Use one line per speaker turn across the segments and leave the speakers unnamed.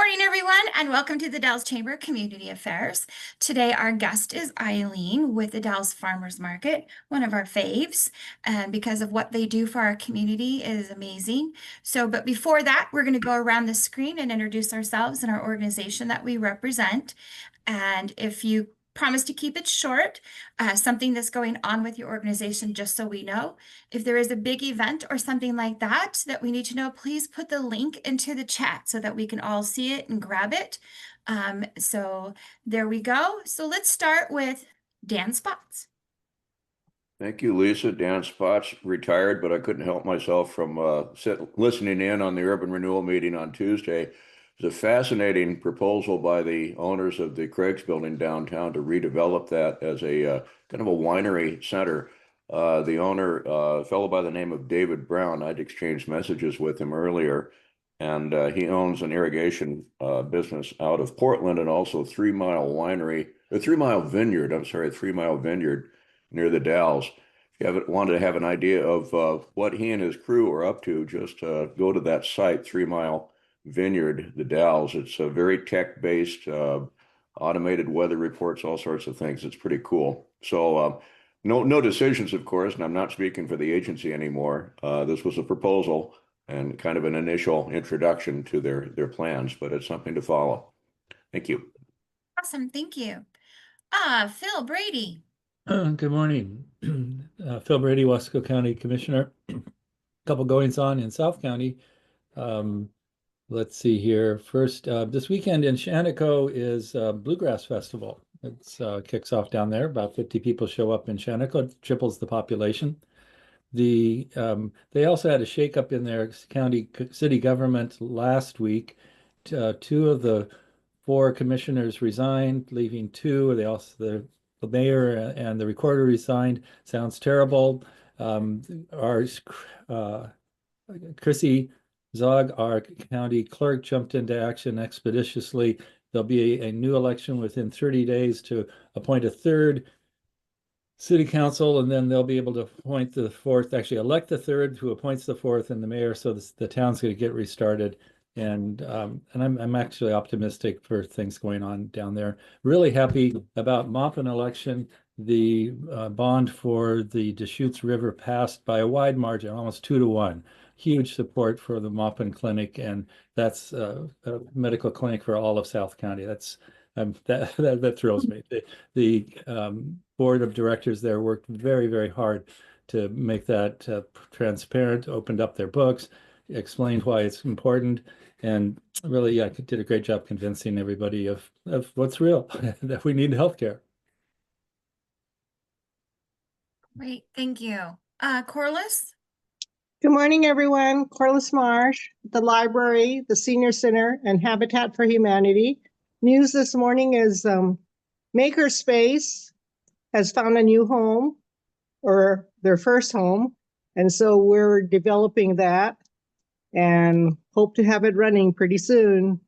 morning, everyone, and welcome to the Dalles Chamber Community Affairs. Today, our guest is Eileen with the Dalles Farmers Market, one of our faves, and because of what they do for our community is amazing. But before that, we're going to go around the screen and introduce ourselves and our organization that we represent. And if you promise to keep it short, something that's going on with your organization, just so we know. If there is a big event or something like that that we need to know, please put the link into the chat so that we can all see it and grab it. So there we go. So let's start with Dan Spots.
Thank you, Lisa. Dan Spots, retired, but I couldn't help myself from listening in on the urban renewal meeting on Tuesday. It's a fascinating proposal by the owners of the Craig's building downtown to redevelop that as a kind of a winery center. The owner, a fellow by the name of David Brown, I'd exchanged messages with him earlier, and he owns an irrigation business out of Portland and also a 3 Mile winery, a 3 Mile vineyard, I'm sorry, a 3 Mile vineyard near the Dalles. If you wanted to have an idea of what he and his crew are up to, just go to that site, 3 Mile Vineyard, the Dalles. It's a very tech-based, automated weather reports, all sorts of things. It's pretty cool. So no decisions, of course, and I'm not speaking for the agency anymore. This was a proposal and kind of an initial introduction to their plans, but it's something to follow. Thank you.
Awesome, thank you. Phil Brady.
Good morning. Phil Brady, Wasco County Commissioner. A couple goings on in South County. Let's see here. First, this weekend in Shantico is Bluegrass Festival. It kicks off down there. About 50 people show up in Shantico, triples the population. They also had a shakeup in their city government last week. Two of the 4 commissioners resigned, leaving 2. The mayor and the recorder resigned. Sounds terrible. Chrissy Zog, our county clerk, jumped into action expeditiously. There'll be a new election within 30 days to appoint a 3rd city council, and then they'll be able to appoint the 4th, actually elect the 3rd, who appoints the 4th, and the mayor. So the town's going to get restarted. And I'm actually optimistic for things going on down there. Really happy about Maupin election. The bond for the Deschutes River passed by a wide margin, almost 2-to-1. Huge support for the Maupin Clinic, and that's a medical clinic for all of South County. That thrills me. The board of directors there worked very, very hard to make that transparent, opened up their books, explained why it's important, and really, did a great job convincing everybody of what's real, that we need healthcare.
Great, thank you. Corliss?
Good morning, everyone. Corliss Marsh, the library, the senior center, and Habitat for Humanity. News this morning is Makerspace has found a new home, or their first home. And so we're developing that and hope to have it running pretty soon.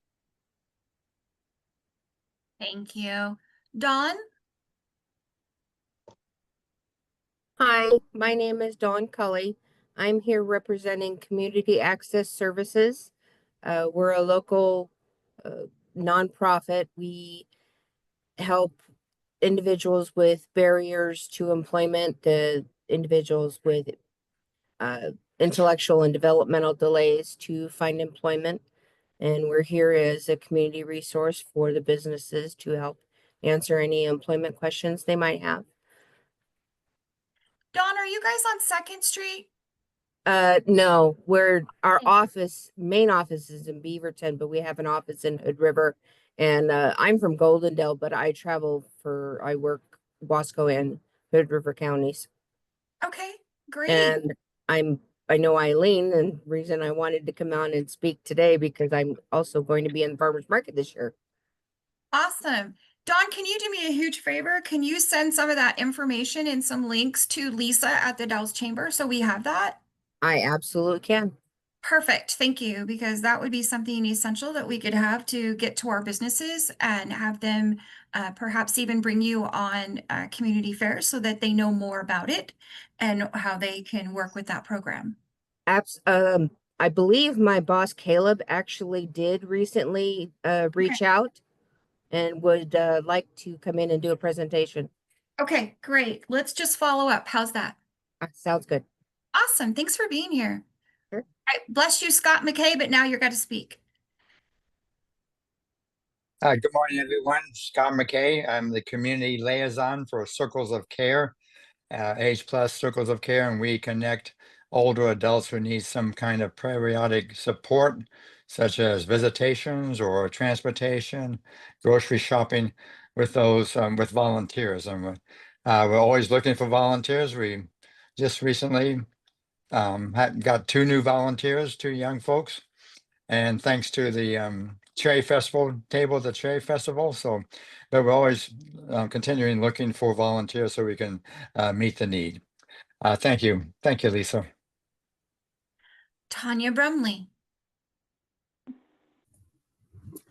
Thank you. Dawn?
Hi, my name is Dawn Cully. I'm here representing Community Access Services. We're a local nonprofit. We help individuals with barriers to employment, the individuals with intellectual and developmental delays to find employment. And we're here as a community resource for the businesses to help answer any employment questions they might have.
Dawn, are you guys on 2nd Street?
No, our main office is in Beaverton, but we have an office in Hood River. And I'm from Goldendale, but I work Wasco and Hood River counties.
Okay, great.
And I know Eileen, and the reason I wanted to come out and speak today because I'm also going to be in the farmers market this year.
Awesome. Dawn, can you do me a huge favor? Can you send some of that information and some links to Lisa at the Dalles Chamber so we have that?
I absolutely can.
Perfect. Thank you, because that would be something essential that we could have to get to our businesses and have them perhaps even bring you on community fairs so that they know more about it and how they can work with that program.
I believe my boss Caleb actually did recently reach out and would like to come in and do a presentation.
Okay, great. Let's just follow up. How's that?
Sounds good.
Awesome. Thanks for being here.
Sure.
All right, bless you, Scott McKay, but now you're going to speak.
Good morning, everyone. Scott McKay. I'm the community liaison for Circles of Care, Age Plus Circles of Care, and we connect older adults who need some kind of periodic support, such as visitations or transportation, grocery shopping, with those with volunteers. And we're always looking for volunteers. We just recently got 2 new volunteers, 2 young folks. And thanks to the Cherry Festival table, the Cherry Festival. So, but we're always continuing looking for volunteers so we can meet the need. Thank you. Thank you, Lisa.
Tanya Brumley.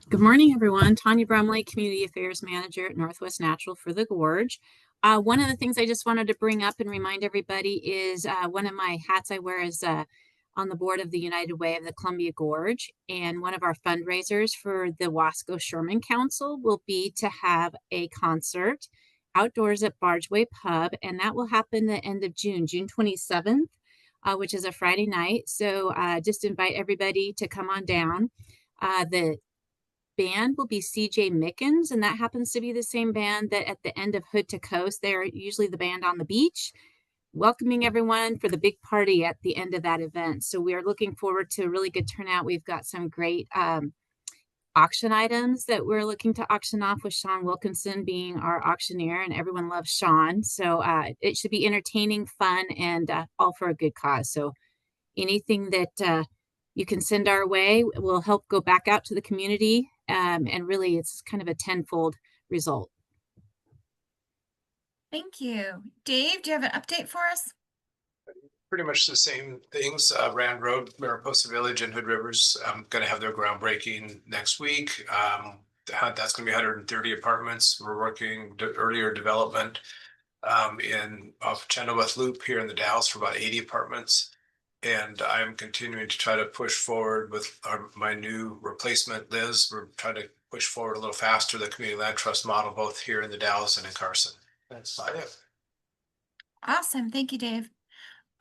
Good morning, everyone. Tanya Brumley, Community Affairs Manager at Northwest Natural for the Gorge. One of the things I just wanted to bring up and remind everybody is one of my hats I wear is on the board of the United Way of the Columbia Gorge. And one of our fundraisers for the Wasco Sherman Council will be to have a concert outdoors at Bargeway Pub. And that will happen the end of June, June 27th, which is a Friday night. So just invite everybody to come on down. The band will be CJ Mickens, and that happens to be the same band that at the end of Hood to Coast, they're usually the band on the beach, welcoming everyone for the big party at the end of that event. So we are looking forward to a really good turnout. We've got some great auction items that we're looking to auction off, with Sean Wilkinson being our auctioneer, and everyone loves Sean. So it should be entertaining, fun, and all for a good cause. So anything that you can send our way will help go back out to the community. And really, it's kind of a tenfold result.
Thank you. Dave, do you have an update for us?
Pretty much the same things. Rand Road, Mariposa Village, and Hood Rivers going to have their groundbreaking next week. That's going to be 130 apartments. We're working earlier development in off Chenoweth Loop here in the Dalles for about 80 apartments. And I'm continuing to try to push forward with my new replacement, Liz. We're trying to push forward a little faster the community land trust model, both here in the Dalles and in Carson. That's about it.
Awesome. Thank you, Dave.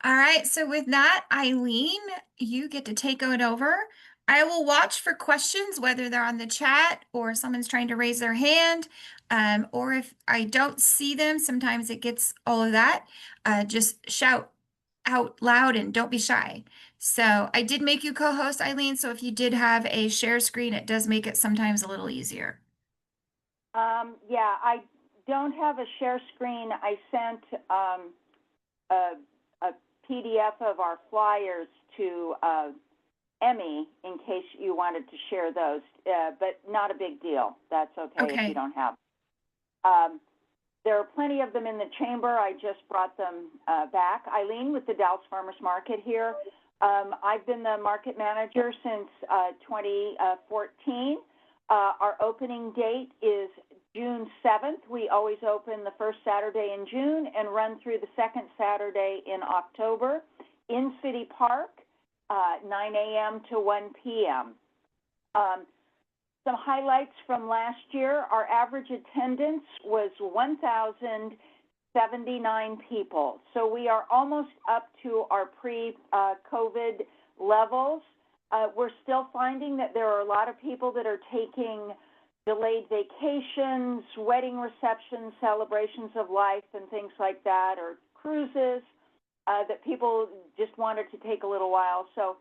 All right. So with that, Eileen, you get to take it over. I will watch for questions, whether they're on the chat or someone's trying to raise their hand, or if I don't see them, sometimes it gets all of that. Just shout out loud and don't be shy. So I did make you co-host, Eileen. So if you did have a share screen, it does make it sometimes a little easier.
Yeah, I don't have a share screen. I sent a PDF of our flyers to Emmy in case you wanted to share those, but not a big deal. That's okay if you don't have. There are plenty of them in the chamber. I just brought them back. Eileen with the Dalles Farmers Market here. I've been the market manager since 2014. Our opening date is June 7th. We always open the first Saturday in June and run through the second Saturday in October in City Park, 9 a.m. to 1 p.m. Some highlights from last year: our average attendance was 1,079 people. So we are almost up to our pre-COVID levels. We're still finding that there are a lot of people that are taking delayed vacations, wedding receptions, celebrations of life, and things like that, or cruises that people just wanted to take a little while. So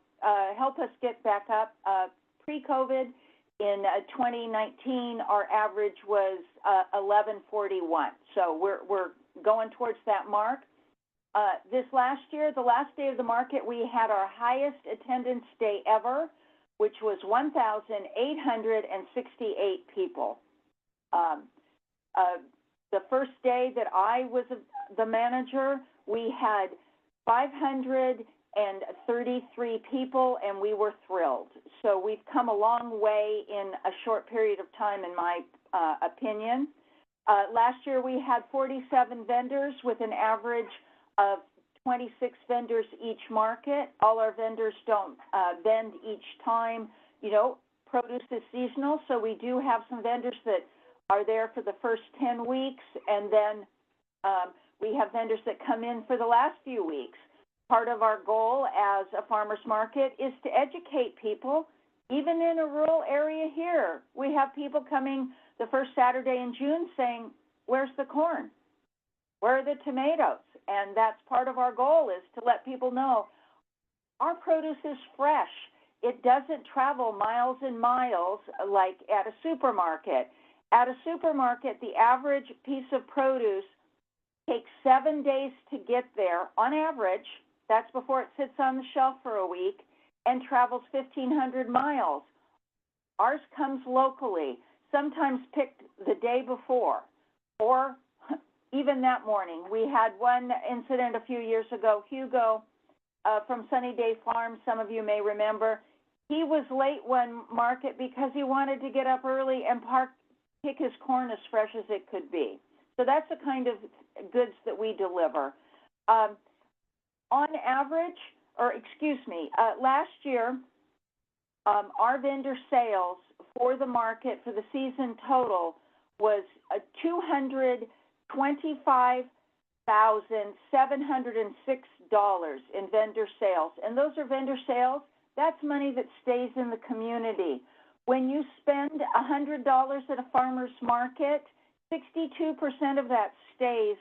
help us get back up. Pre-COVID, in 2019, our average was 1141. So we're going towards that mark. This last year, the last day of the market, we had our highest attendance day ever, which was 1,868 people. The first day that I was the manager, we had 533 people, and we were thrilled. So we've come a long way in a short period of time, in my opinion. Last year, we had 47 vendors with an average of 26 vendors each market. All our vendors don't vend each time. You know, produce is seasonal, so we do have some vendors that are there for the first 10 weeks, and then we have vendors that come in for the last few weeks. Part of our goal as a farmer's market is to educate people, even in a rural area here. We have people coming the first Saturday in June saying, where's the corn? Where are the tomatoes? And that's part of our goal, is to let people know our produce is fresh. It doesn't travel miles and miles like at a supermarket. At a supermarket, the average piece of produce takes 7 days to get there on average. That's before it sits on the shelf for a week, and travels 1,500 miles. Ours comes locally, sometimes picked the day before, or even that morning. We had one incident a few years ago. Hugo from Sunny Day Farm, some of you may remember, he was late one market because he wanted to get up early and pick his corn as fresh as it could be. So that's the kind of goods that we deliver. On average, last year, our vendor sales for the market for the season total was $225,706 in vendor sales. And those are vendor sales. That's money that stays in the community. When you spend $100 at a farmer's market, 62% of that stays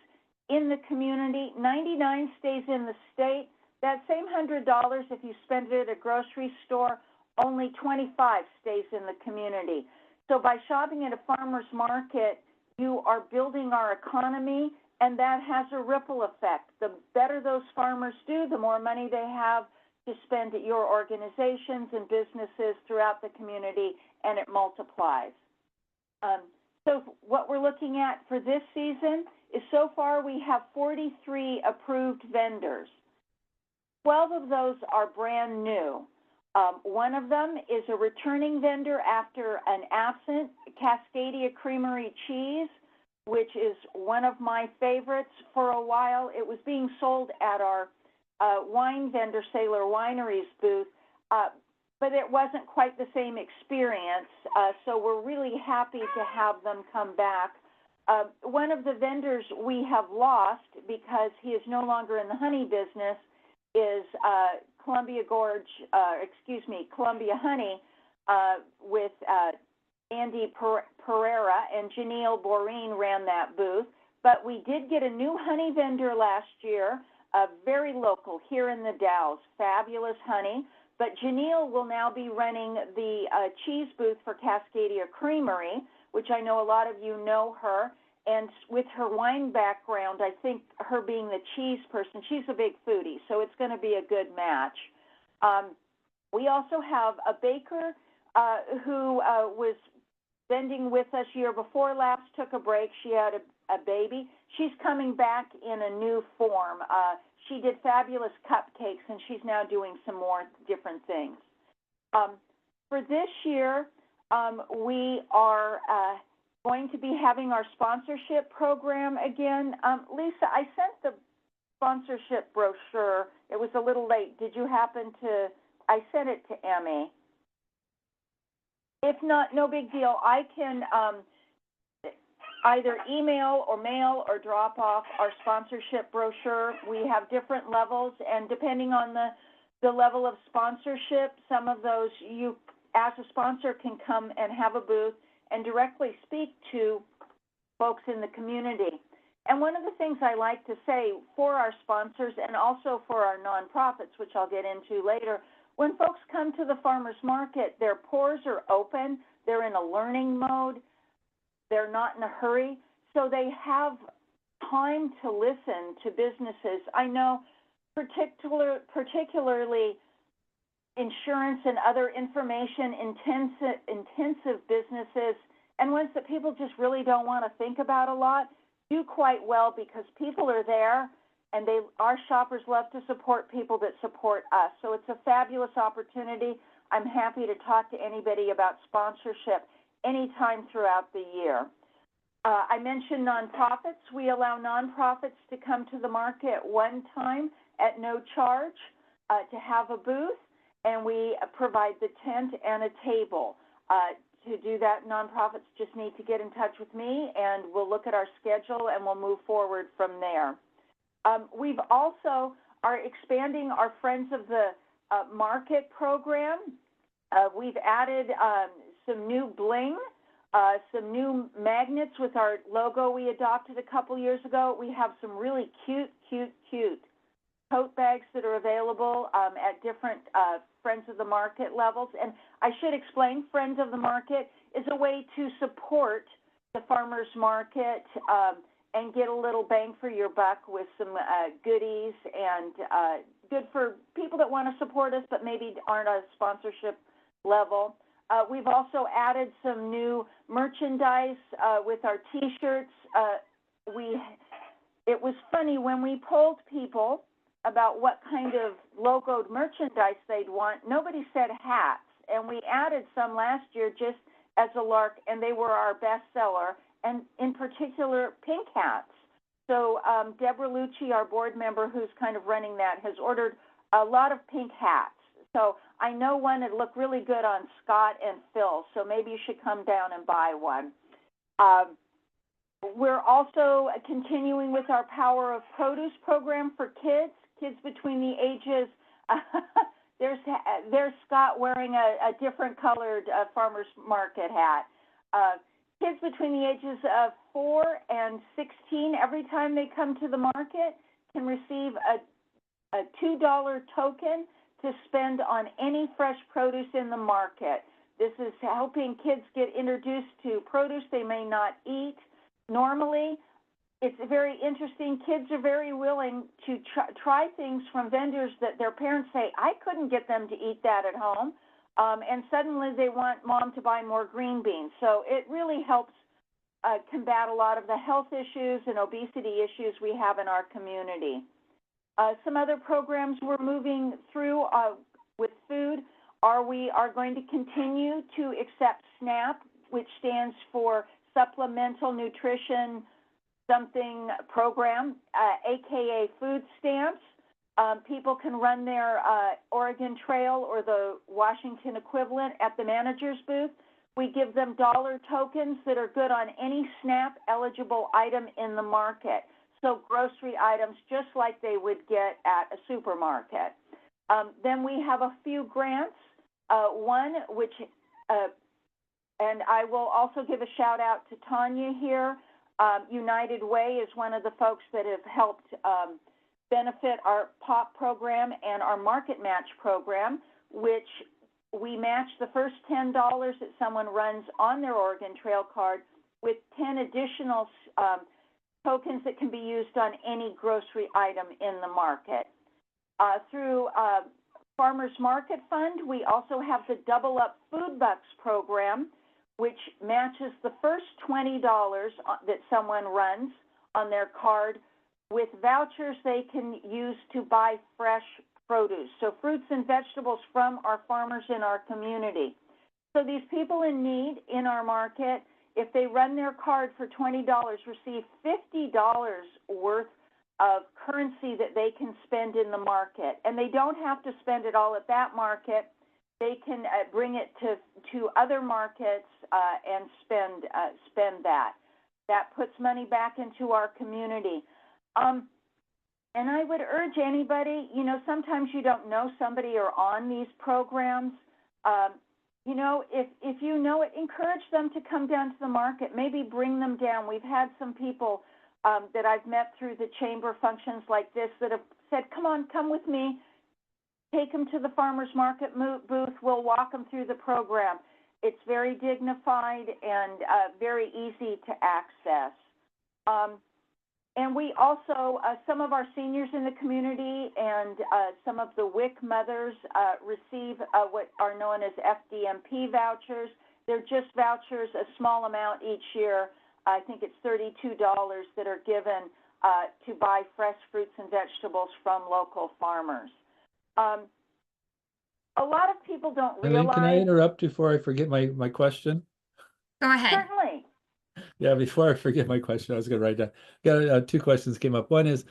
in the community, 99 stays in the state. That same $100, if you spend it at a grocery store, only 25 stays in the community. So by shopping at a farmer's market, you are building our economy, and that has a ripple effect. The better those farmers do, the more money they have to spend at your organizations and businesses throughout the community, and it multiplies. So what we're looking at for this season is, so far we have 43 approved vendors. 12 of those are brand new. One of them is a returning vendor after an absent, Cascadia Creamery Cheese, which is one of my favorites. For a while, it was being sold at our wine vendor, Sailor Wineries booth, but it wasn't quite the same experience, so we're really happy to have them come back. One of the vendors we have lost, because he is no longer in the honey business, is Columbia Honey with Andy Pereira, and Janelle Boreen ran that booth. But we did get a new honey vendor last year, very local here in the Dalles, fabulous honey. But Janelle will now be running the cheese booth for Cascadia Creamery, which I know a lot of you know her. And with her wine background, I think her being the cheese person, she's a big foodie, so it's going to be a good match. We also have a baker who was vending with us year before last, took a break. She had a baby. She's coming back in a new form. She did fabulous cupcakes, and she's now doing some more different things. For this year, we are going to be having our sponsorship program again. Lisa, I sent the sponsorship brochure. It was a little late. Did you happen to? I sent it to Emmy. If not, no big deal. I can either email or mail or drop off our sponsorship brochure. We have different levels, and depending on the level of sponsorship, some of those you, as a sponsor, can come and have a booth and directly speak to folks in the community. And one of the things I like to say for our sponsors and also for our nonprofits, which I'll get into later, when folks come to the farmers market, their pores are open, they're in a learning mode, they're not in a hurry, so they have time to listen to businesses. I know particularly insurance and other information intensive businesses, and ones that people just really don't want to think about a lot, do quite well because people are there, and our shoppers love to support people that support us. So it's a fabulous opportunity. I'm happy to talk to anybody about sponsorship anytime throughout the year. I mentioned nonprofits. We allow nonprofits to come to the market one time. at no charge to have a booth, and we provide the tent and a table. To do that, nonprofits just need to get in touch with me, and we'll look at our schedule and we'll move forward from there. We've also are expanding our Friends of the Market program. We've added some new bling, some new magnets with our logo we adopted a couple years ago. We have some really cute tote bags that are available at different Friends of the Market levels. And I should explain, Friends of the Market is a way to support the farmers market and get a little bang for your buck with some goodies, and good for people that want to support us but maybe aren't a sponsorship level. We've also added some new merchandise with our T-shirts. It was funny when we polled people about what kind of logoed merchandise they'd want. Nobody said hats, and we added some last year just as a lark, and they were our best seller, and in particular, pink hats. So Deborah Lucci, our board member who's kind of running that, has ordered a lot of pink hats. So I know one that looked really good on Scott and Phil, so maybe you should come down and buy one. We're also continuing with our Power of Produce program for kids between the ages, there's Scott wearing a different colored farmer's market hat. Kids between the ages of 4 and 16, every time they come to the market, can receive a $2 token to spend on any fresh produce in the market. This is helping kids get introduced to produce they may not eat normally. It's very interesting. Kids are very willing to try things from vendors that their parents say, I couldn't get them to eat that at home. And suddenly they want mom to buy more green beans. So it really helps combat a lot of the health issues and obesity issues we have in our community. Some other programs we're moving through with food we are going to continue to accept SNAP, which stands for Supplemental Nutrition Something Program, aka food stamps. People can run their Oregon Trail or the Washington equivalent at the manager's booth. We give them dollar tokens that are good on any SNAP eligible item in the market. So grocery items just like they would get at a supermarket. Then we have a few grants. One which, and I will also give a shout out to Tanya here. United Way is one of the folks that have helped benefit our POP program and our Market Match program, which we match the first $10 that someone runs on their Oregon Trail card with 10 additional tokens that can be used on any grocery item in the market. Through Farmers Market Fund, we also have the Double Up Food Bucks program, which matches the first $20 that someone runs on their card with vouchers they can use to buy fresh produce. So fruits and vegetables from our farmers in our community. So these people in need in our market, if they run their card for $20, receive $50 worth of currency that they can spend in the market. And they don't have to spend it all at that market. They can bring it to other markets and spend that. That puts money back into our community. And I would urge anybody, you know, sometimes you don't know somebody or on these programs. You know, if you know it, encourage them to come down to the market. Maybe bring them down. We've had some people that I've met through the chamber functions like this that have said, come on, come with me. Take them to the farmers market booth. We'll walk them through the program. It's very dignified and very easy to access. And we also, some of our seniors in the community and some of the WIC mothers receive what are known as FDMP vouchers. They're just vouchers, a small amount each year. I think it's $32 that are given to buy fresh fruits and vegetables from local farmers. A lot of people don't realize...
Eileen, can I interrupt before I forget my question?
Go ahead.
Certainly.
Yeah, before I forget my question, I was going to write down. Got two questions came up. One is,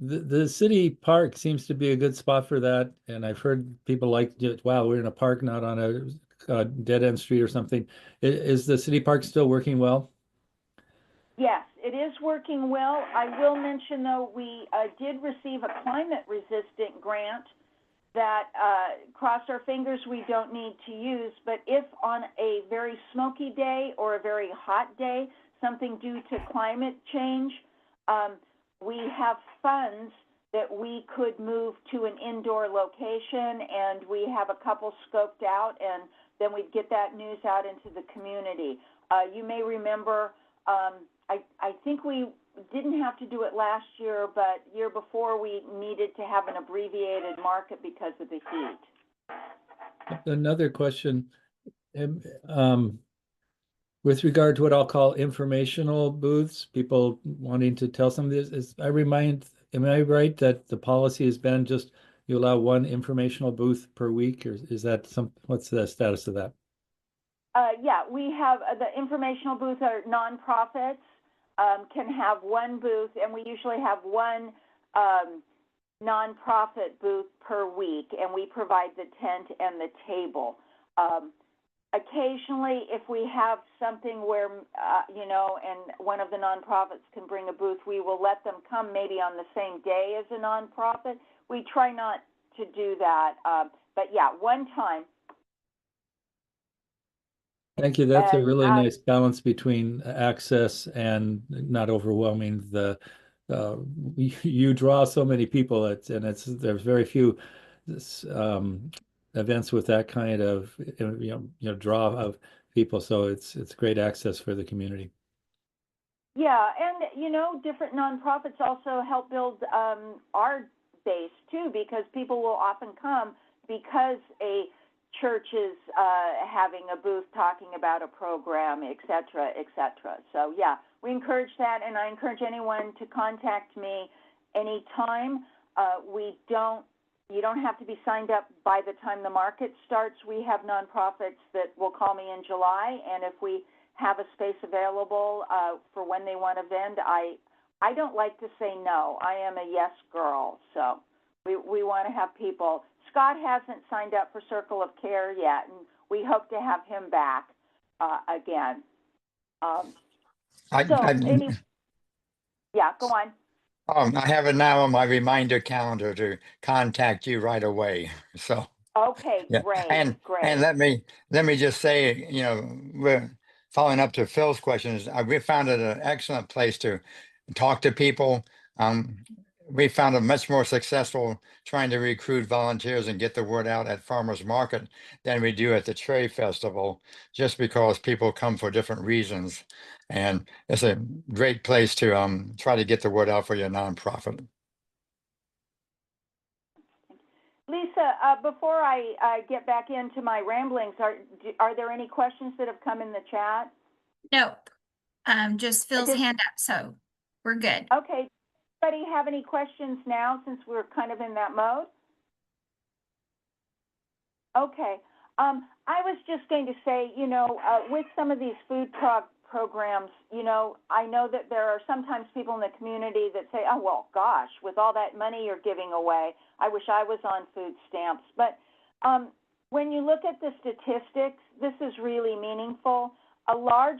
The city park seems to be a good spot for that, and I've heard people like, wow, we're in a park, not on a dead end street or something. Is the city park still working well?
Yes, it is working well. I will mention, though, we did receive a climate-resistant grant that, cross our fingers, we don't need to use. But if on a very smoky day or a very hot day, something due to climate change, we have funds that we could move to an indoor location, and we have a couple scoped out, and then we'd get that news out into the community. You may remember, I think we didn't have to do it last year, but year before we needed to have an abbreviated market because of the heat.
Another question, with regard to what I'll call informational booths, people wanting to tell some of this, am I right that the policy has been just you allow one informational booth per week, or is that what's the status of that?
Yeah, we have the informational booths are nonprofits, can have one booth, and we usually have one nonprofit booth per week, and we provide the tent and the table. Occasionally, if we have something where, and one of the nonprofits can bring a booth, we will let them come maybe on the same day as a nonprofit. We try not to do that, but yeah, one time.
Thank you. That's a
And,
really nice balance between access and not overwhelming you draw so many people, there's very few events with that kind of draw of people, so it's great access for the community.
Yeah, and different nonprofits also help build our base too, because people will often come because a church is having a booth talking about a program, et cetera, et cetera. So yeah, we encourage that, and I encourage anyone to contact me anytime. You don't have to be signed up by the time the market starts. We have nonprofits that will call me in July, and if we have a space available for when they want to vend, I don't like to say no. I am a yes girl, so we want to have people. Scott hasn't signed up for Circle of Care yet, and we hope to have him back again. Yeah, go on.
I have it now on my reminder calendar to contact you right away. So
okay,
yeah,
great, great.
And let me just say, we're following up to Phil's questions. We found it an excellent place to talk to people. We found it much more successful trying to recruit volunteers and get the word out at farmers market than we do at the trade festival, just because people come for different reasons. And it's a great place to try to get the word out for your nonprofit.
Lisa, before I get back into my ramblings, are there any questions that have come in the chat?
No, just Phil's hand up, so we're good.
Okay. Anybody have any questions now, since we're kind of in that mode? Okay. I was just going to say, with some of these food programs, I know that there are sometimes people in the community that say, oh, well, gosh, with all that money you're giving away, I wish I was on food stamps. But when you look at the statistics, this is really meaningful. A large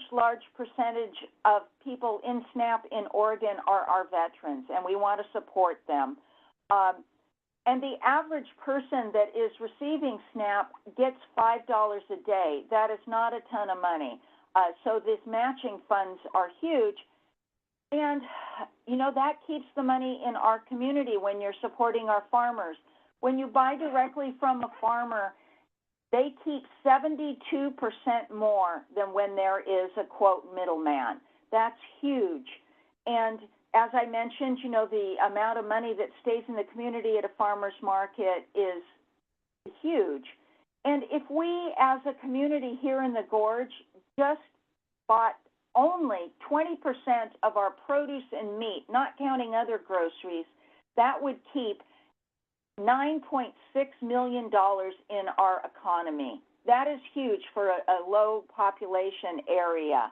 percentage of people in SNAP in Oregon are our veterans, and we want to support them. And the average person that is receiving SNAP gets $5 a day. That is not a ton of money. So these matching funds are huge. And, that keeps the money in our community when you're supporting our farmers. When you buy directly from a farmer, they keep 72% more than when there is a, quote, middleman. That's huge. And as I mentioned, the amount of money that stays in the community at a farmer's market is huge. And if we, as a community here in the Gorge, just bought only 20% of our produce and meat, not counting other groceries, that would keep $9.6 million in our economy. That is huge for a low population area.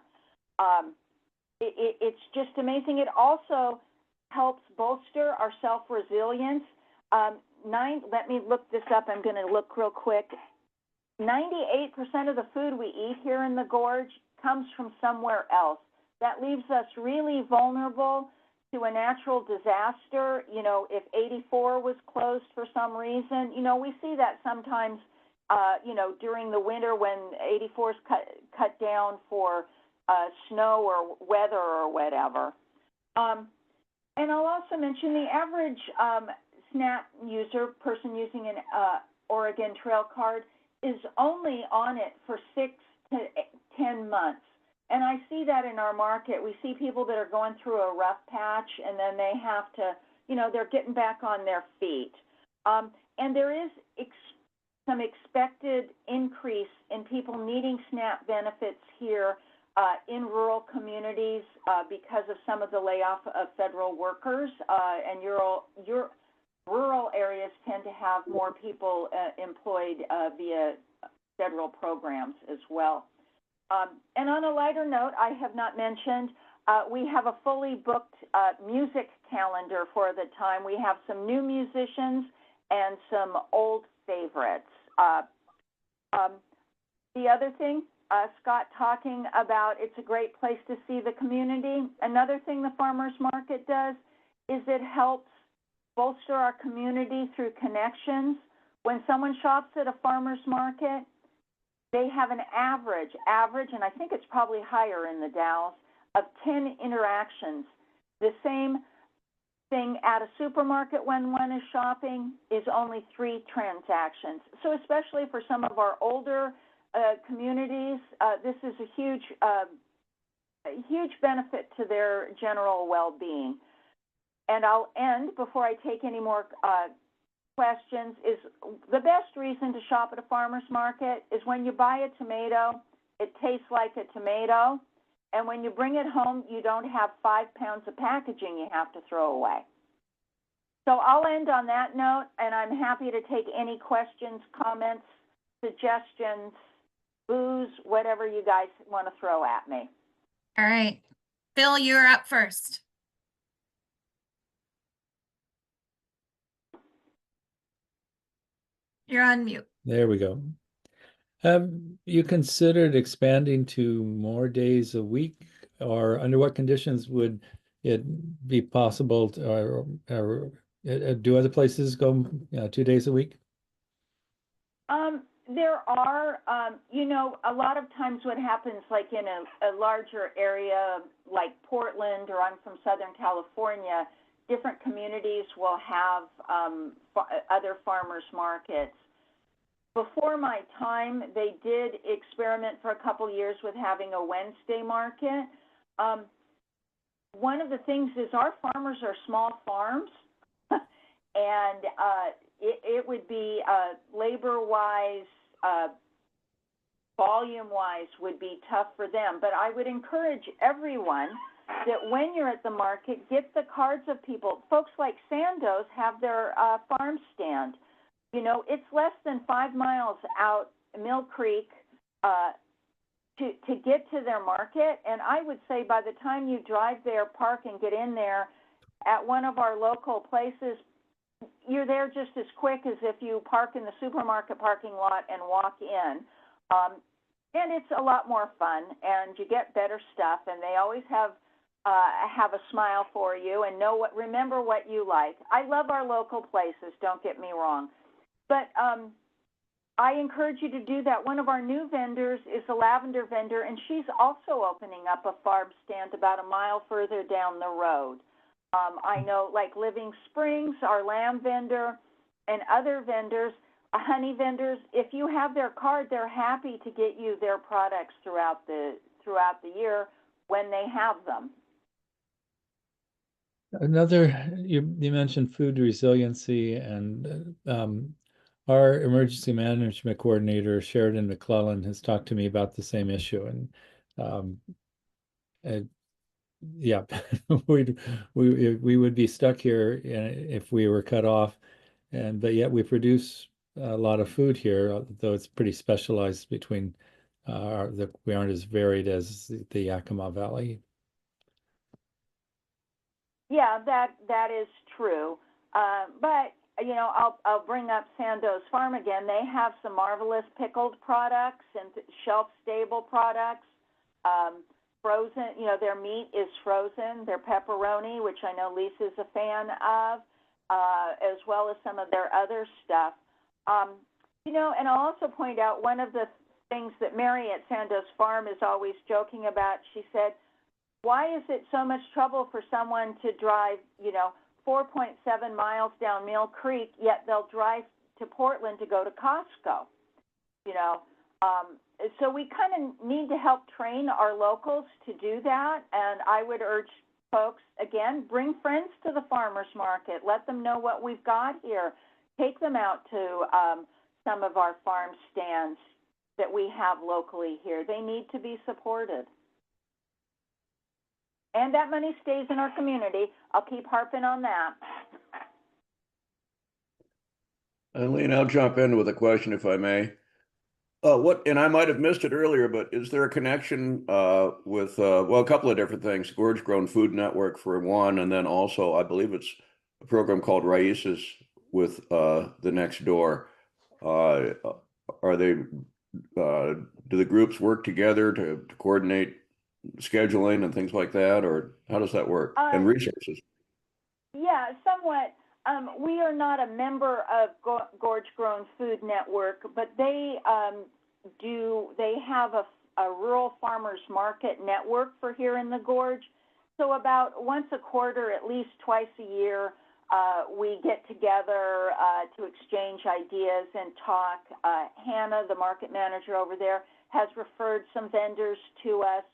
It's just amazing. It also helps bolster our self-resilience. Let me look this up. I'm going to look real quick. 98% of the food we eat here in the gorge comes from somewhere else. That leaves us really vulnerable to a natural disaster. You know, if 84 was closed for some reason, you know, we see that sometimes, you know, during the winter when 84 is cut down for snow or weather or whatever. And I'll also mention the average SNAP user, person using an Oregon Trail card, is only on it for 6 to 10 months. And I see that in our market. We see people that are going through a rough patch, and then they have to, you know, they're getting back on their feet. And there is some expected increase in people needing SNAP benefits here in rural communities because of some of the layoff of federal workers, and rural areas tend to have more people employed via federal programs as well. And on a lighter note, I have not mentioned, we have a fully booked music calendar for the time. We have some new musicians and some old favorites. The other thing, Scott talking about, it's a great place to see the community. Another thing the farmers market does is it helps bolster our community through connections. When someone shops at a farmer's market, they have an average, and I think it's probably higher in the Dalles, of 10 interactions. The same thing at a supermarket when one is shopping is only 3 transactions. So especially for some of our older communities, this is a huge benefit to their general well-being. And I'll end before I take any more questions. Is the best reason to shop at a farmer's market is when you buy a tomato, it tastes like a tomato, and when you bring it home, you don't have 5 pounds of packaging you have to throw away. So I'll end on that note, and I'm happy to take any questions, comments, suggestions, booze, whatever you guys want to throw at me.
All right. Phil, you're up first. You're on mute.
There we go. Have you considered expanding to more days a week, or under what conditions would it be possible to, or do other places go 2 days a week?
There are, you know, a lot of times what happens, like in a larger area like Portland, or I'm from Southern California, different communities will have other farmers markets. Before my time, they did experiment for a couple years with having a Wednesday market. One of the things is our farmers are small farms, and it would be labor-wise, volume-wise would be tough for them. But I would encourage everyone that when you're at the market, get the cards of people. Folks like Sandoz have their farm stand. You know, it's less than 5 miles out Mill Creek to get to their market. And I would say by the time you drive there, park, and get in there at one of our local places, you're there just as quick as if you park in the supermarket parking lot and walk in. And it's a lot more fun, and you get better stuff, and they always have a smile for you and remember what you like. I love our local places, don't get me wrong. But I encourage you to do that. One of our new vendors is a lavender vendor, and she's also opening up a farm stand about a mile further down the road. I know, like Living Springs, our lamb vendor, and other vendors, honey vendors, if you have their card, they're happy to get you their products throughout the year when they have them.
You mentioned food resiliency, and our emergency management coordinator, Sheridan McClellan, has talked to me about the same issue. And yeah, we would be stuck here if we were cut off. But yet we produce a lot of food here, though it's pretty specialized between we aren't as varied as the Yakima Valley.
Yeah, that is true. But you know, I'll bring up Sandoz Farm again. They have some marvelous pickled products and shelf-stable products. Frozen, you know, their meat is frozen. Their pepperoni, which I know Lisa's a fan of, as well as some of their other stuff. You know, and I'll also point out one of the things that Mary at Sandoz Farm is always joking about. She said, why is it so much trouble for someone to drive, you know, 4.7 miles down Mill Creek, yet they'll drive to Portland to go to Costco? You know, so we kind of need to help train our locals to do that. And I would urge folks, again, bring friends to the farmers market. Let them know what we've got here. Take them out to some of our farm stands that we have locally here. They need to be supported. And that money stays in our community. I'll keep harping on that.
Eileen, I'll jump in with a question if I may. And I might have missed it earlier, but is there a connection with, well, a couple of different things, Gorge Grown Food Network for one, and then also I believe it's a program called Raíces with the Next Door. Are they, do the groups work together to coordinate scheduling and things like that, or how does that work? And resources?
Yeah, somewhat. We are not a member of Gorge Grown Food Network, but they have a rural farmers market network for here in the Gorge. So about once a quarter, at least twice a year, we get together to exchange ideas and talk. Hannah, the market manager over there, has referred some vendors to us.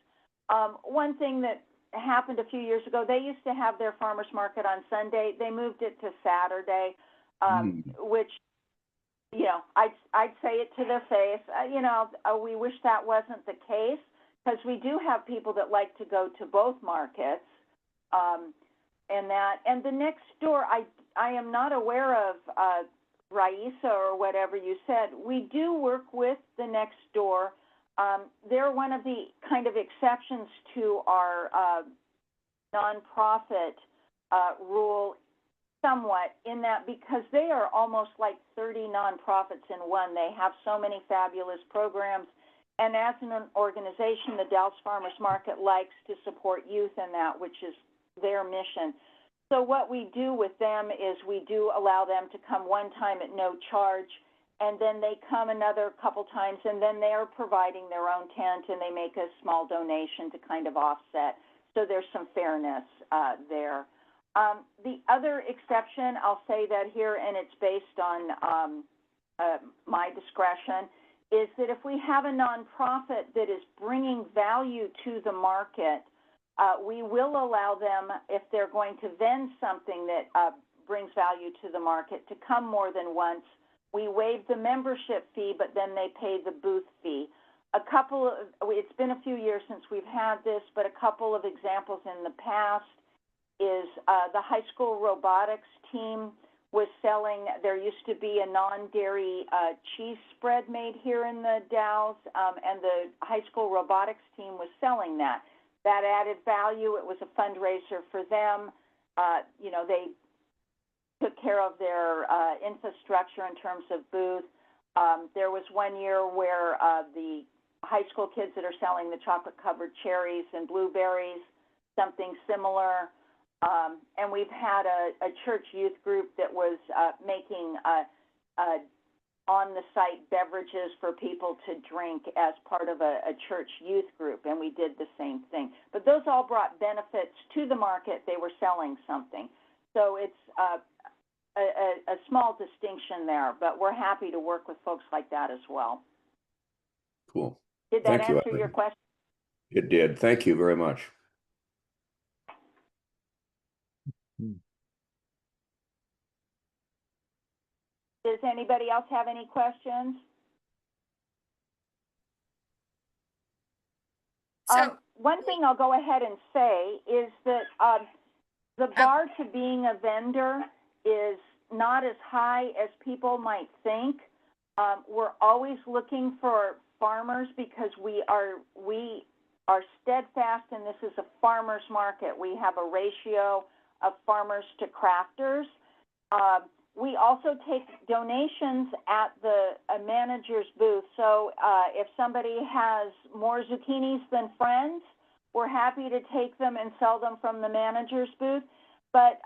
One thing that happened a few years ago, they used to have their farmers market on Sunday. They moved it to Saturday, which, you know, I'd say it to their face. You know, we wish that wasn't the case, because we do have people that like to go to both markets. And the Next Door, I am not aware of Raíces or whatever you said. We do work with the Next Door. They're one of the kind of exceptions to our nonprofit rule somewhat, in that because they are almost like 30 nonprofits in one. They have so many fabulous programs. And as an organization, the Dalles Farmers Market likes to support youth in that, which is their mission. So what we do with them is we do allow them to come one time at no charge, and then they come another couple times, and then they are providing their own tent, and they make a small donation to kind of offset. So there's some fairness there. The other exception, I'll say that here, and it's based on my discretion, is that if we have a nonprofit that is bringing value to the market, we will allow them, if they're going to vend something that brings value to the market, to come more than once. We waive the membership fee, but then they pay the booth fee. It's been a few years since we've had this, but a couple of examples in the past is the high school robotics team was selling, there used to be a non-dairy cheese spread made here in the Dalles, and the high school robotics team was selling that. That added value. It was a fundraiser for them. You know, they took care of their infrastructure in terms of booth. There was one year where the high school kids that are selling the chocolate-covered cherries and blueberries, something similar. And we've had a church youth group that was making on-the-site beverages for people to drink as part of a church youth group, and we did the same thing. But those all brought benefits to the market. They were selling something. So it's a small distinction there, but we're happy to work with folks like that as well.
Cool.
Did that
Thank you,
answer your question?
It did. Thank you very much.
Does anybody else have any questions?
So,
one thing I'll go ahead and say is that the bar to being a vendor is not as high as people might think. We're always looking for farmers because we are steadfast, and this is a farmer's market. We have a ratio of farmers to crafters. We also take donations at the manager's booth. So if somebody has more zucchinis than friends, we're happy to take them and sell them from the manager's booth. But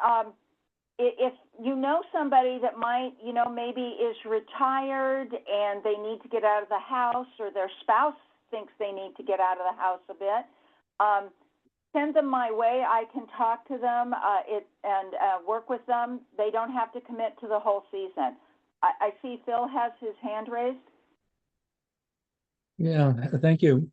if you know somebody that might, maybe is retired and they need to get out of the house, or their spouse thinks they need to get out of the house a bit, send them my way. I can talk to them and work with them. They don't have to commit to the whole season. I see Phil has his hand raised.
Yeah, thank you.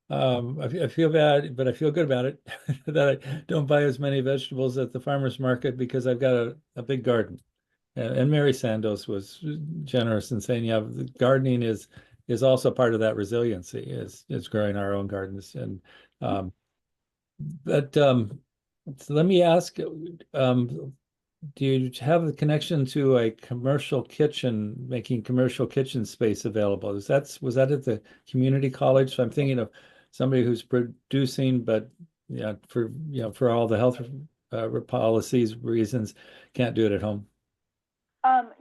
I feel bad, but I feel good about it that I don't buy as many vegetables at the farmer's market because I've got a big garden. And Mary Sandos was generous in saying, yeah, the gardening is also part of that resiliency, is growing our own gardens. And so let me ask, do you have the connection to a commercial kitchen, making commercial kitchen space available? Was that at the community college? So I'm thinking of somebody who's producing, but for all the health policies reasons, can't do it at home.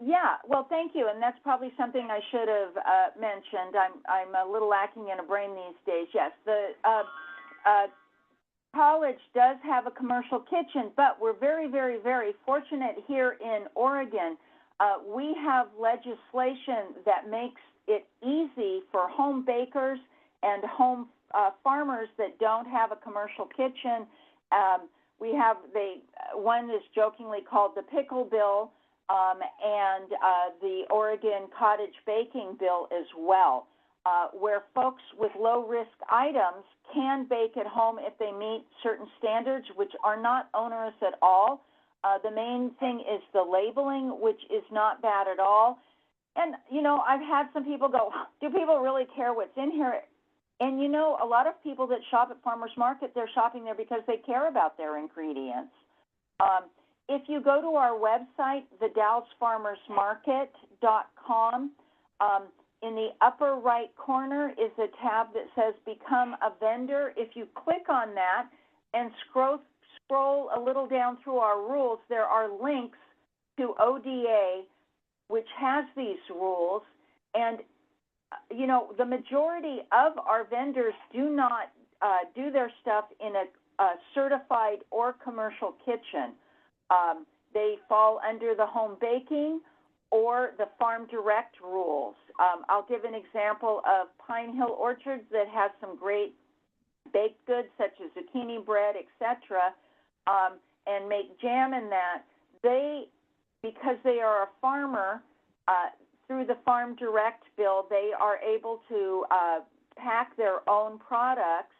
Yeah, well, thank you, and that's probably something I should have mentioned. I'm a little lacking in a brain these days. Yes, the college does have a commercial kitchen, but we're very, very, very fortunate here in Oregon. We have legislation that makes it easy for home bakers and home farmers that don't have a commercial kitchen. We have one is jokingly called the pickle bill, and the Oregon cottage baking bill as well, where folks with low-risk items can bake at home if they meet certain standards, which are not onerous at all. The main thing is the labeling, which is not bad at all. And, I've had some people go, do people really care what's in here? And, a lot of people that shop at farmers market, they're shopping there because they care about their ingredients. If you go to our website, thedallesfarmersmarket.com, in the upper right corner is a tab that says Become a Vendor. If you click on that and scroll a little down through our rules, there are links to ODA, which has these rules. And, the majority of our vendors do not do their stuff in a certified or commercial kitchen. They fall under the home baking or the farm direct rules. I'll give an example of Pine Hill Orchards that has some great baked goods such as zucchini bread, etc., and make jam in that. Because they are a farmer, through the farm direct bill, they are able to pack their own products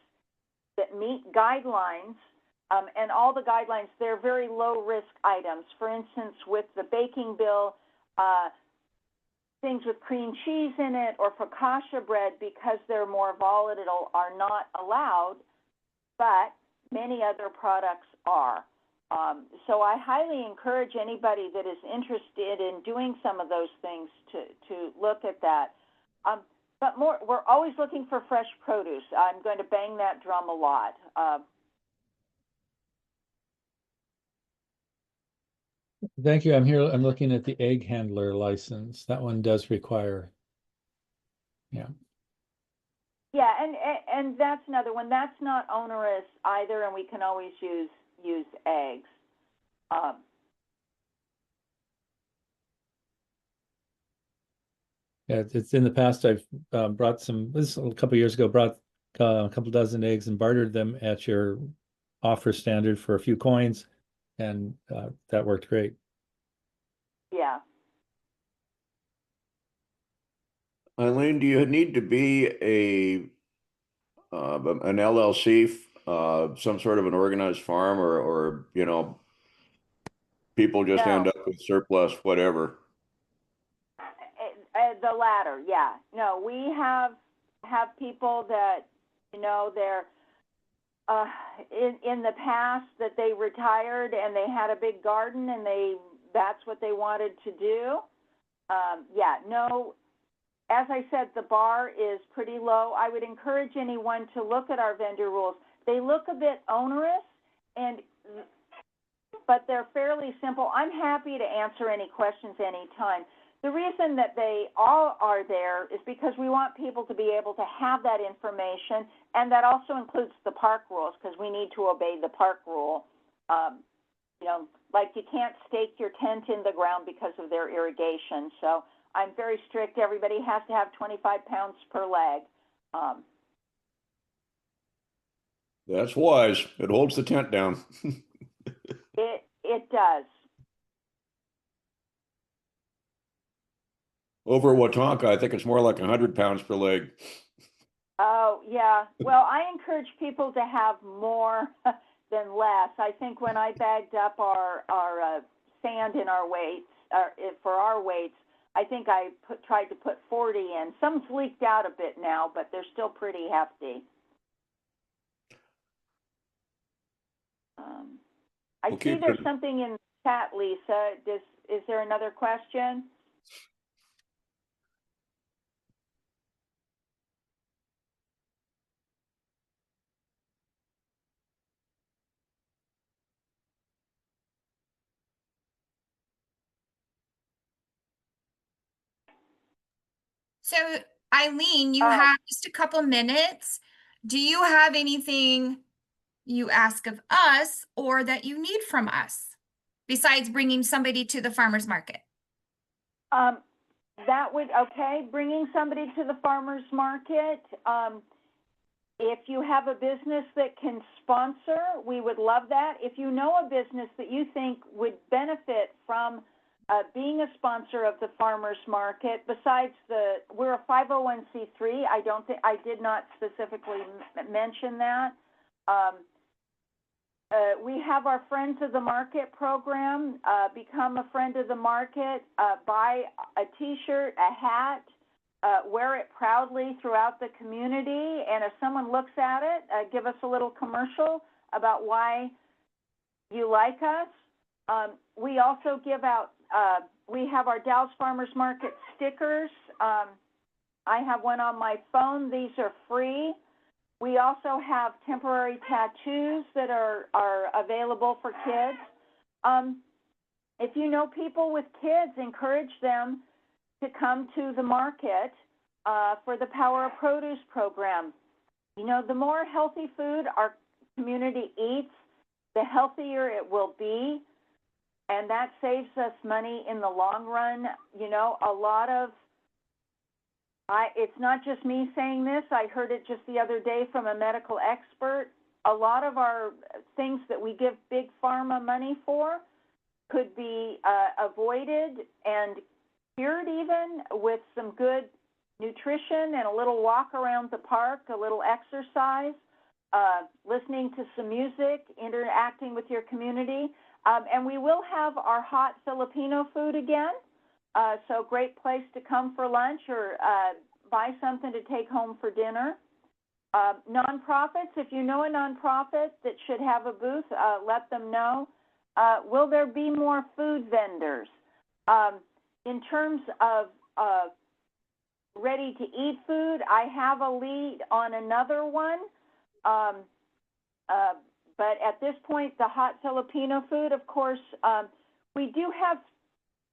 that meet guidelines. And all the guidelines, they're very low-risk items. For instance, with the baking bill, things with cream cheese in it or focaccia bread, because they're more volatile, are not allowed, but many other products are. So I highly encourage anybody that is interested in doing some of those things to look at that. But we're always looking for fresh produce. I'm going to bang that drum a lot.
Thank you. I'm looking at the egg handler license. That one does require. Yeah.
Yeah, and that's another one. That's not onerous either, and we can always use eggs.
Yeah, it's in the past I've brought this a couple of years ago, brought a couple dozen eggs and bartered them at your offer standard for a few coins, and that worked great.
Yeah.
Eileen, do you need to be an LLC, some sort of an organized farm, or people just end
No.
up with surplus, whatever?
The latter, yeah. No, we have people that, they're in the past that they retired and they had a big garden and that's what they wanted to do. Yeah, no, as I said, the bar is pretty low. I would encourage anyone to look at our vendor rules. They look a bit onerous, and but they're fairly simple. I'm happy to answer any questions anytime. The reason that they all are there is because we want people to be able to have that information, and that also includes the park rules, because we need to obey the park rule. You know, like you can't stake your tent in the ground because of their irrigation. So I'm very strict. Everybody has to have 25 pounds per leg.
That's wise. It holds the tent down.
It does.
Over at Watonka, I think it's more like 100 pounds per leg.
Oh, yeah. Well, I encourage people to have more than less. I think when I bagged up our sand in our weights, for our weights, I think I tried to put 40 in. Some's leaked out a bit now, but they're still pretty hefty. I
Okay,
see there's something in the chat, Lisa. Is there another question?
So Eileen, you
Oh.
have just a couple minutes. Do you have anything you ask of us or that you need from us besides bringing somebody to the farmer's market?
That would, okay, bringing somebody to the farmer's market. If you have a business that can sponsor, we would love that. If you know a business that you think would benefit from being a sponsor of the farmer's market, besides we're a 501c3. I did not specifically mention that. We have our Friends of the Market program. Become a friend of the market, buy a t-shirt, a hat, wear it proudly throughout the community, and if someone looks at it, give us a little commercial about why you like us. We also give out, we have our Dalles Farmers Market stickers. I have one on my phone. These are free. We also have temporary tattoos that are available for kids. If you know people with kids, encourage them to come to the market for the Power of Produce program. You know, the more healthy food our community eats, the healthier it will be, and that saves us money in the long run. You know, a lot of it's not just me saying this. I heard it just the other day from a medical expert. A lot of our things that we give big pharma money for could be avoided and cured even with some good nutrition and a little walk around the park, a little exercise, listening to some music, interacting with your community. And we will have our hot Filipino food again. So great place to come for lunch or buy something to take home for dinner. Nonprofits, if you know a nonprofit that should have a booth, let them know. Will there be more food vendors? In terms of ready-to-eat food, I have a lead on another one. But at this point, the hot Filipino food, of course, we do have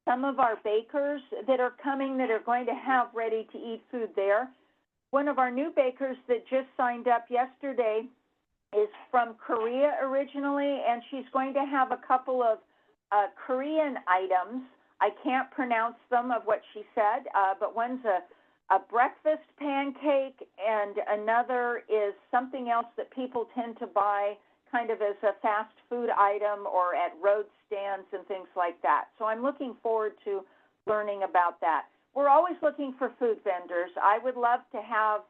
some of our bakers that are coming that are going to have ready-to-eat food there. One of our new bakers that just signed up yesterday is from Korea originally, and she's going to have a couple of Korean items. I can't pronounce them of what she said, but one's a breakfast pancake, and another is something else that people tend to buy kind of as a fast food item or at road stands and things like that. So I'm looking forward to learning about that. We're always looking for food vendors. I would love to have,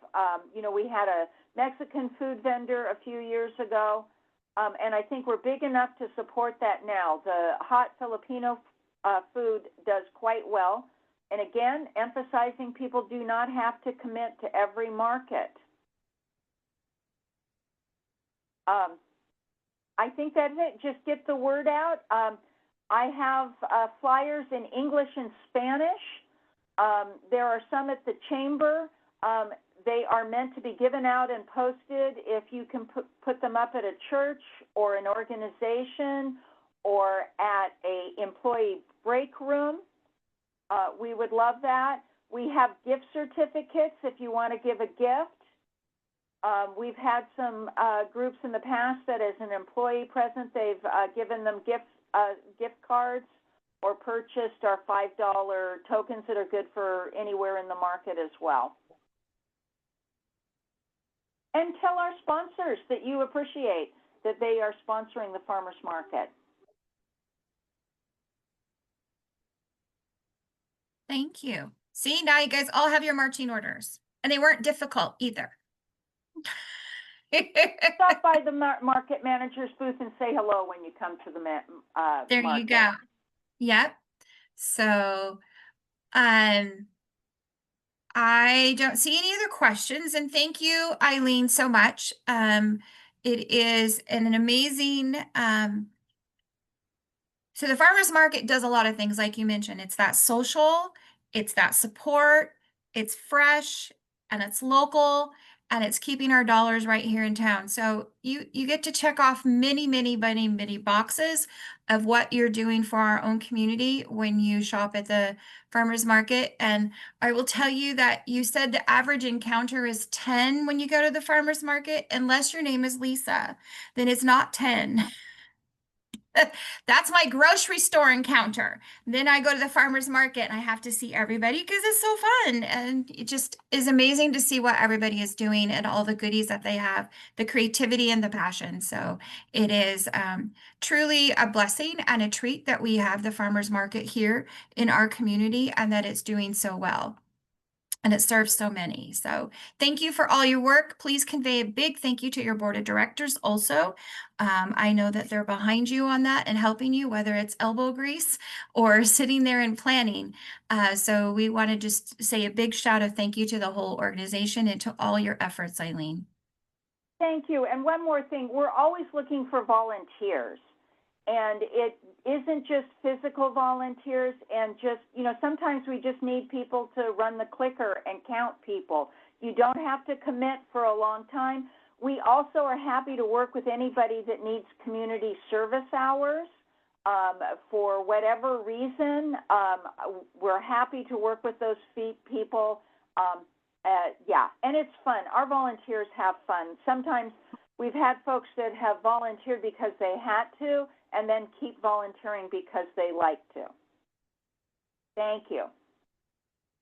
you know, we had a Mexican food vendor a few years ago, and I think we're big enough to support that now. The hot Filipino food does quite well. And again, emphasizing people do not have to commit to every market. I think that's it. Just get the word out. I have flyers in English and Spanish. There are some at the chamber. They are meant to be given out and posted. If you can put them up at a church or an organization or at a employee break room, we would love that. We have gift certificates if you want to give a gift. We've had some groups in the past that as an employee present, they've given them gift cards or purchased our $5 tokens that are good for anywhere in the market as well. And tell our sponsors that you appreciate that they are sponsoring the farmers market.
Thank you. See, now you guys all have your marching orders, and they weren't difficult either.
Stop by the market manager's booth and say hello when you come to the
There
market.
you go. Yep. So, I don't see any other questions, and thank you, Eileen, so much. It is an amazing, so the farmers market does a lot of things, like you mentioned. It's that social, it's that support, it's fresh, and it's local, and it's keeping our dollars right here in town. So you get to check off many, many, many, many boxes of what you're doing for our own community when you shop at the farmers market. And I will tell you that you said the average encounter is 10 when you go to the farmers market. Unless your name is Lisa, then it's not 10. That's my grocery store encounter. Then I go to the farmer's market and I have to see everybody because it's so fun. And it just is amazing to see what everybody is doing and all the goodies that they have, the creativity and the passion. So it is truly a blessing and a treat that we have the farmer's market here in our community and that it's doing so well. And it serves so many. So thank you for all your work. Please convey a big thank you to your board of directors also. I know that they're behind you on that and helping you, whether it's elbow grease or sitting there and planning. So we want to just say a big shout of thank you to the whole organization and to all your efforts, Eileen.
Thank you. And one more thing, we're always looking for volunteers. And it isn't just physical volunteers and just, sometimes we just need people to run the clicker and count people. You don't have to commit for a long time. We also are happy to work with anybody that needs community service hours for whatever reason. We're happy to work with those people. Yeah, and it's fun. Our volunteers have fun. Sometimes we've had folks that have volunteered because they had to, and then keep volunteering because they like to. Thank you.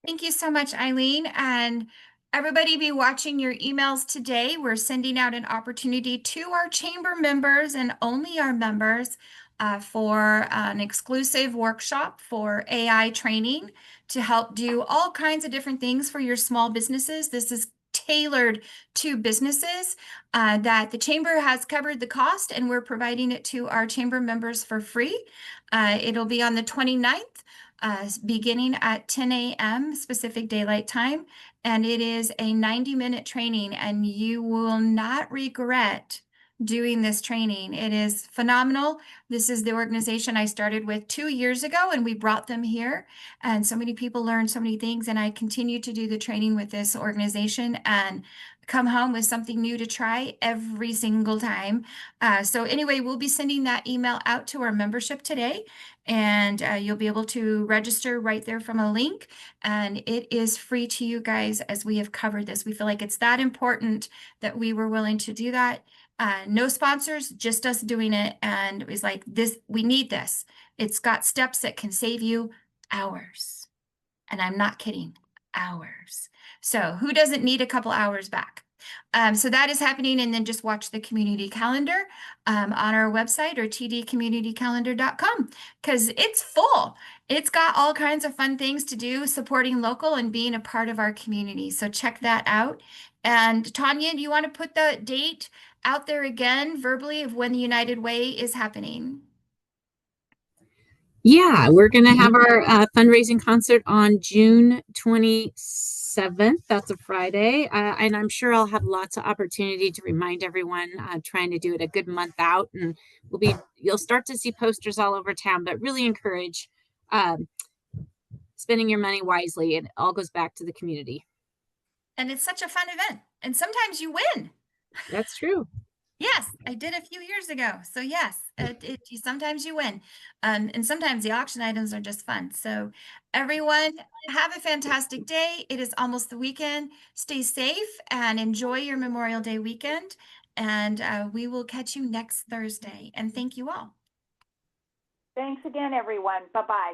Thank you so much, Eileen. And everybody be watching your emails today. We're sending out an opportunity to our chamber members and only our members for an exclusive workshop for AI training to help do all kinds of different things for your small businesses. This is tailored to businesses that the chamber has covered the cost, and we're providing it to our chamber members for free. It'll be on the 29th, beginning at 10 a.m. Pacific Daylight Time, and it is a 90-minute training, and you will not regret doing this training. It is phenomenal. This is the organization I started with 2 years ago, and we brought them here, and so many people learned so many things, and I continue to do the training with this organization and come home with something new to try every single time. So anyway, we'll be sending that email out to our membership today, and you'll be able to register right there from a link, and it is free to you guys as we have covered this. We feel like it's that important that we were willing to do that. No sponsors, just us doing it. And it was like, we need this. It's got steps that can save you hours. And I'm not kidding, hours. So who doesn't need a couple hours back? So that is happening. And then just watch the community calendar on our website or tdcommunitycalendar.com because it's full. It's got all kinds of fun things to do, supporting local and being a part of our community. So check that out. And Tanya, do you want to put the date out there again verbally of when the United Way is happening?
Yeah, we're going to have our fundraising concert on June 27th. That's a Friday. And I'm sure I'll have lots of opportunity to remind everyone, trying to do it a good month out. And you'll start to see posters all over town, but really encourage spending your money wisely. It all goes back to the community.
And it's such a fun event. And sometimes you win.
That's true.
Yes, I did a few years ago. So yes, sometimes you win. And sometimes the auction items are just fun. So everyone have a fantastic day. It is almost the weekend. Stay safe and enjoy your Memorial Day weekend. And we will catch you next Thursday. And thank you all.
Thanks again, everyone. Bye-bye.